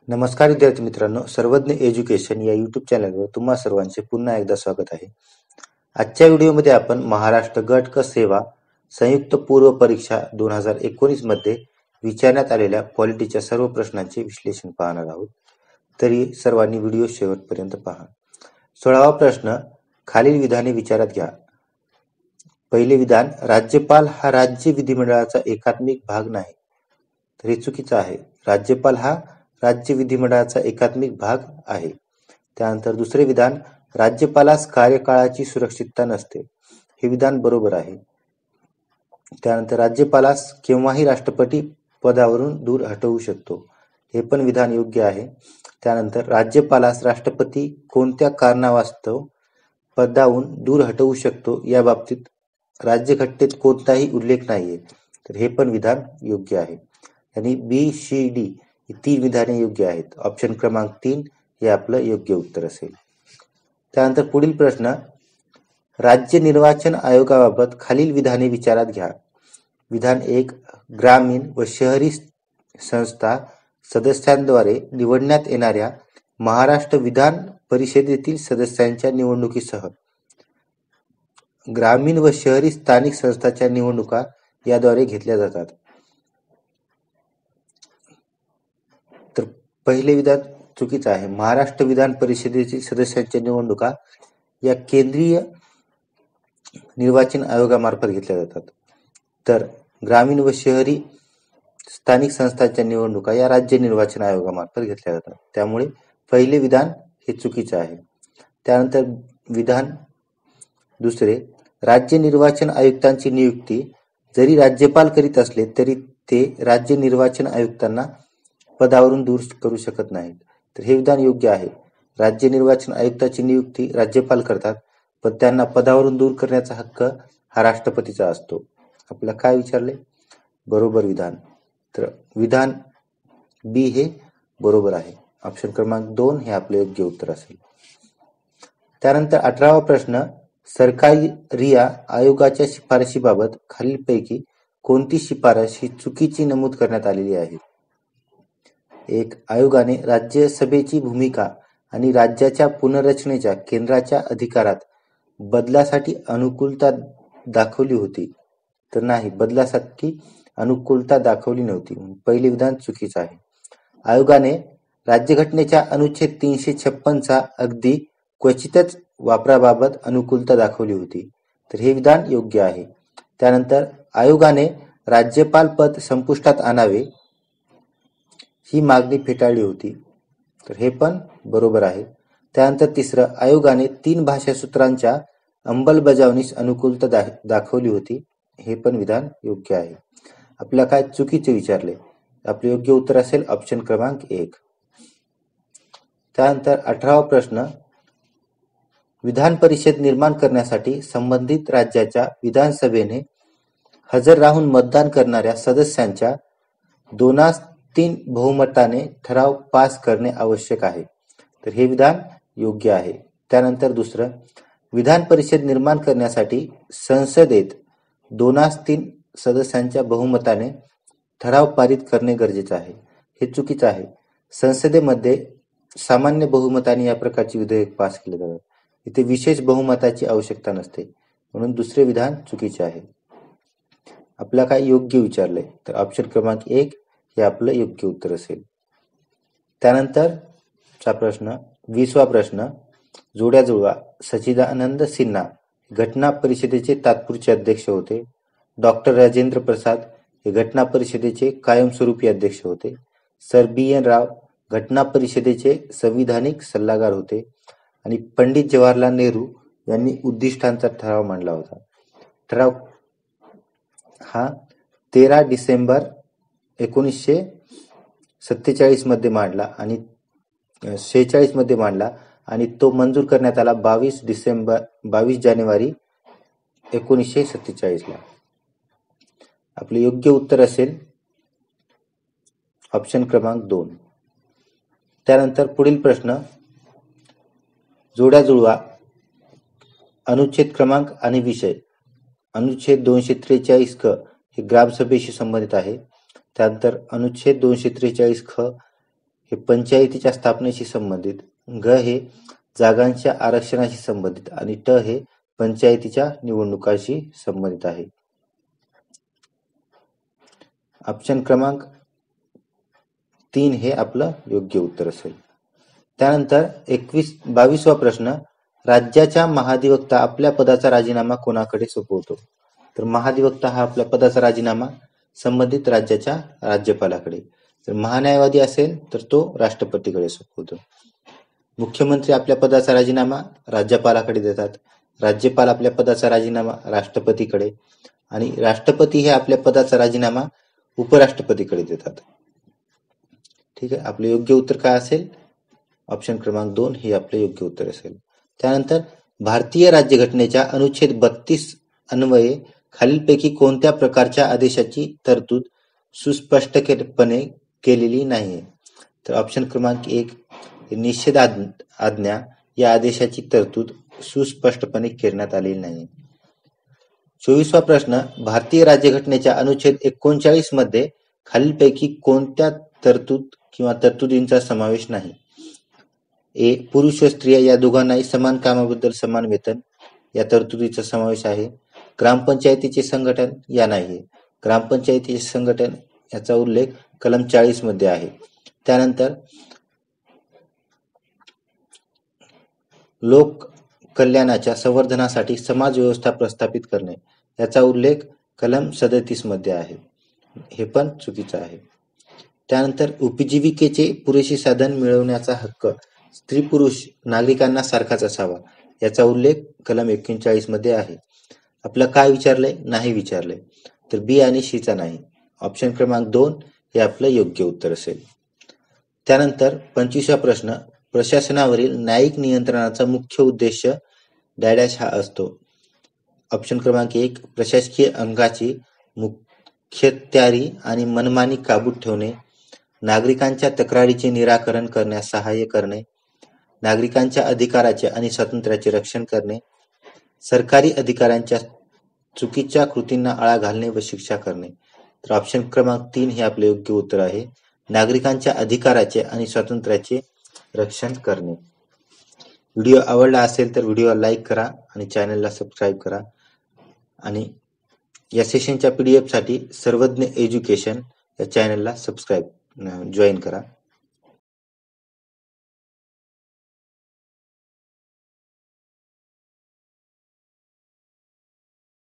नमस्कार विद्यार्थी मित्रांनो, सर्वज्ञ एज्युकेशन या यूट्यूब चॅनलवर तुम्हा सर्वांचे पुन्हा एकदा स्वागत आहे. आजच्या व्हिडिओमध्ये आपण महाराष्ट्र गट क सेवा संयुक्त पूर्व परीक्षा 2019 मध्ये विचारण्यात आलेल्या पॉलिटीच्या सर्व प्रश्नांचे विश्लेषण पाहणार आहोत. तरी सर्वांनी व्हिडिओ शेवटपर्यंत पहा. 16वा प्रश्न, खालील विधाने विचारात घ्या. पहिले विधान, राज्यपाल हा राज्य विधिमंडळाचा एकात्मिक भाग नाही. तर हे चुकीचं आहे. राज्यपाल हा राज्य विधिमंडळाचा एकात्मिक भाग आहे. त्यानंतर दुसरे विधान, राज्यपालास कार्यकाळाची सुरक्षितता नसते. हे विधान बरोबर आहे. त्यानंतर राज्यपालास केव्हाही राष्ट्रपती पदावरून दूर हटवू शकतो. हे पण विधान योग्य आहे. त्यानंतर राज्यपालास राष्ट्रपती कोणत्या कारणावास्तव पदावरून दूर हटवू शकतो या बाबतीत राज्यघटनेत कोणताही उल्लेख नाहीये. तर हे पण विधान योग्य आहे. आणि बी, सी, डी ही 3 विधाने योग्य आहेत. ऑप्शन क्रमांक 3 हे आपलं योग्य उत्तर असेल. त्यानंतर पुढील प्रश्न, राज्य निर्वाचन आयोगाबाबत खालील विधाने विचारात घ्या. विधान 1, ग्रामीण व शहरी संस्था सदस्यांद्वारे निवडण्यात येणाऱ्या महाराष्ट्र विधान परिषदेतील सदस्यांच्या निवडणुकीसह ग्रामीण व शहरी स्थानिक संस्थांच्या निवडणुका याद्वारे घेतल्या जातात. तर पहिले विधान चुकीचं आहे. महाराष्ट्र विधान परिषदेतील सदस्यांच्या निवडणुका या केंद्रीय निर्वाचन आयोगामार्फत घेतल्या जातात. तर ग्रामीण व शहरी स्थानिक संस्थांच्या निवडणुका या राज्य निर्वाचन आयोगामार्फत घेतल्या जातात. त्यामुळे पहिले विधान हे चुकीचं आहे. त्यानंतर विधान दुसरे, राज्य निर्वाचन आयुक्तांची नियुक्ती जरी राज्यपाल करीत असले तरी ते राज्य निर्वाचन आयुक्तांना पदावरून दूर करू शकत नाहीत. तर हे विधान योग्य आहे. राज्य निर्वाचन आयुक्ताची नियुक्ती राज्यपाल करतात, पण त्यांना पदावरून दूर करण्याचा हक्क हा राष्ट्रपतीचा असतो. आपल्याला काय विचारले? बरोबर विधान. तर विधान बी हे बरोबर आहे. ऑप्शन क्रमांक 2 हे आपले योग्य उत्तर असेल. त्यानंतर 18वा प्रश्न, सरकारी आयोगाच्या शिफारशीबाबत खालीलपैकी कोणती शिफारस ही चुकीची नमूद करण्यात आलेली आहे? 1. आयोगाने राज्यसभेची भूमिका आणि राज्याच्या पुनर्रचनेच्या केंद्राच्या अधिकारात बदलासाठी अनुकूलता दाखवली होती. तर नाही, बदलासाठी अनुकूलता दाखवली नव्हती. पहिले विधान चुकीचं आहे. आयोगाने राज्यघटनेच्या अनुच्छेद 356 चा अगदी क्वचितच वापराबाबत अनुकूलता दाखवली होती. तर हे विधान योग्य आहे. त्यानंतर आयोगाने राज्यपाल पद संपुष्टात आणावे ही मागणी फेटाळली होती. तर हे पण बरोबर आहे. त्यानंतर तिसरं, आयोगाने 3 भाषा सूत्रांच्या अंमलबजावणीस अनुकूलता दाखवली होती. हे पण विधान योग्य आहे. आपल्याला काय चुकीचे विचारले? आपले योग्य उत्तर असेल ऑप्शन क्रमांक 1. त्यानंतर 18वा प्रश्न, विधान परिषद निर्माण करण्यासाठी संबंधित राज्याच्या विधानसभेने हजर राहून मतदान करणाऱ्या सदस्यांच्या 2/3 बहुमताने ठराव पास करणे आवश्यक आहे. तर हे विधान योग्य आहे. त्यानंतर दुसरं, विधान परिषद निर्माण करण्यासाठी संसदेत 2/3 सदस्यांच्या बहुमताने ठराव पारित करणे गरजेचे आहे. हे चुकीचं आहे. संसदेमध्ये सामान्य बहुमताने या प्रकारचे विधेयक पास केले जातात. इथे विशेष बहुमताची आवश्यकता नसते. म्हणून दुसरे विधान चुकीचे आहे. आपल्याला काय योग्य विचारले? तर ऑप्शन क्रमांक 1 हे आपलं योग्य उत्तर असेल. त्यानंतरचा प्रश्न 20वा प्रश्न, जोड्या जुळवा. सच्चिदानंद सिन्हा घटना परिषदेचे तात्पुरते अध्यक्ष होते. डॉक्टर राजेंद्र प्रसाद हे घटना परिषदेचे कायमस्वरूपी अध्यक्ष होते. Sir B.N. राव घटना परिषदेचे संविधानिक सल्लागार होते. आणि पंडित जवाहरलाल नेहरू यांनी उद्दिष्टांचा ठराव मांडला होता. ठराव हा 13 डिसेंबर 1947 मध्ये मांडला आणि 46 मध्ये मांडला आणि तो मंजूर करण्यात आला 22 जानेवारी 1947 ला. आपले योग्य उत्तर असेल ऑप्शन क्रमांक 2. त्यानंतर पुढील प्रश्न, जोड्या जुळवा. अनुच्छेद क्रमांक आणि विषय. अनुच्छेद 243 क हे ग्रामसभेशी संबंधित आहे. त्यानंतर अनुच्छेद 243 ख हे पंचायतीच्या स्थापनेशी संबंधित, ग हे जागांच्या आरक्षणाशी संबंधित आणि ट हे पंचायतीच्या निवडणुकांशी संबंधित आहे. ऑप्शन क्रमांक 3 हे आपलं योग्य उत्तर असेल. त्यानंतर 22वा प्रश्न, राज्याच्या महाधिवक्ता आपल्या पदाचा राजीनामा कोणाकडे सोपवतो? तर महाधिवक्ता हा आपल्या पदाचा राजीनामा संबंधित राज्याच्या राज्यपालाकडे, जर महान्यायवादी असेल तर तो राष्ट्रपतीकडे सोपवतो. मुख्यमंत्री आपल्या पदाचा राजीनामा राज्यपालाकडे देतात, राज्यपाल आपल्या पदाचा राजीनामा राष्ट्रपतीकडे आणि राष्ट्रपती हे आपल्या पदाचा राजीनामा उपराष्ट्रपतीकडे देतात. ठीक आहे, आपले योग्य उत्तर काय असेल? ऑप्शन क्रमांक 2 हे आपले योग्य उत्तर असेल. त्यानंतर भारतीय राज्यघटनेच्या अनुच्छेद 32 अन्वये खालीलपैकी कोणत्या प्रकारच्या आदेशाची तरतूद सुस्पष्टपणे केलेली नाही? तर ऑप्शन क्रमांक 1 निषेध आज्ञा या आदेशाची तरतूद सुस्पष्टपणे करण्यात आलेली नाही. 24वा प्रश्न, भारतीय राज्यघटनेच्या अनुच्छेद 39 मध्ये खालीलपैकी कोणत्या तरतूद किंवा तरतुदींचा समावेश नाही? ए. पुरुष व स्त्रिया या दोघांनाही समान कामाबद्दल समान वेतन या तरतुदीचा समावेश आहे. ग्रामपंचायतीचे संघटन या नाही. ग्रामपंचायतीचे संघटन याचा उल्लेख कलम 40 मध्ये आहे. त्यानंतर लोक कल्याणाच्या संवर्धनासाठी समाज व्यवस्था प्रस्थापित करणे याचा उल्लेख कलम 37 मध्ये आहे. हे पण चुकीचं आहे. त्यानंतर उपजीविकेचे पुरेसे साधन मिळवण्याचा हक्क स्त्री पुरुष नागरिकांना सारखाच असावा याचा उल्लेख कलम 39 मध्ये आहे. आपलं काय विचारलंय? नाही विचारलंय, तर बी आणि सी चा नाही. ऑप्शन क्रमांक 2 हे आपलं योग्य उत्तर असेल. त्यानंतर 25वा प्रश्न, प्रशासनावरील न्यायिक नियंत्रणाचा मुख्य उद्देश डॅडॅश हा असतो. ऑप्शन क्रमांक 1 प्रशासकीय अंगाची मुख्यत्यारी आणि मनमानी काबूत ठेवणे, नागरिकांच्या तक्रारीचे निराकरण करण्यास सहाय्य करणे, नागरिकांच्या अधिकाराचे आणि स्वातंत्र्याचे रक्षण करणे, सरकारी अधिकाऱ्यांच्या चुकीच्या कृतींना आळा घालणे व शिक्षा करणे. तर ऑप्शन क्रमांक 3 हे आपले योग्य उत्तर आहे. नागरिकांच्या अधिकाराचे आणि स्वातंत्र्याचे रक्षण करणे. व्हिडिओ आवडला असेल तर व्हिडिओला लाईक करा आणि चॅनलला सबस्क्राईब करा आणि या सेशनच्या PDF साठी सर्वज्ञ एज्युकेशन या चॅनलला सबस्क्राईब जॉईन करा.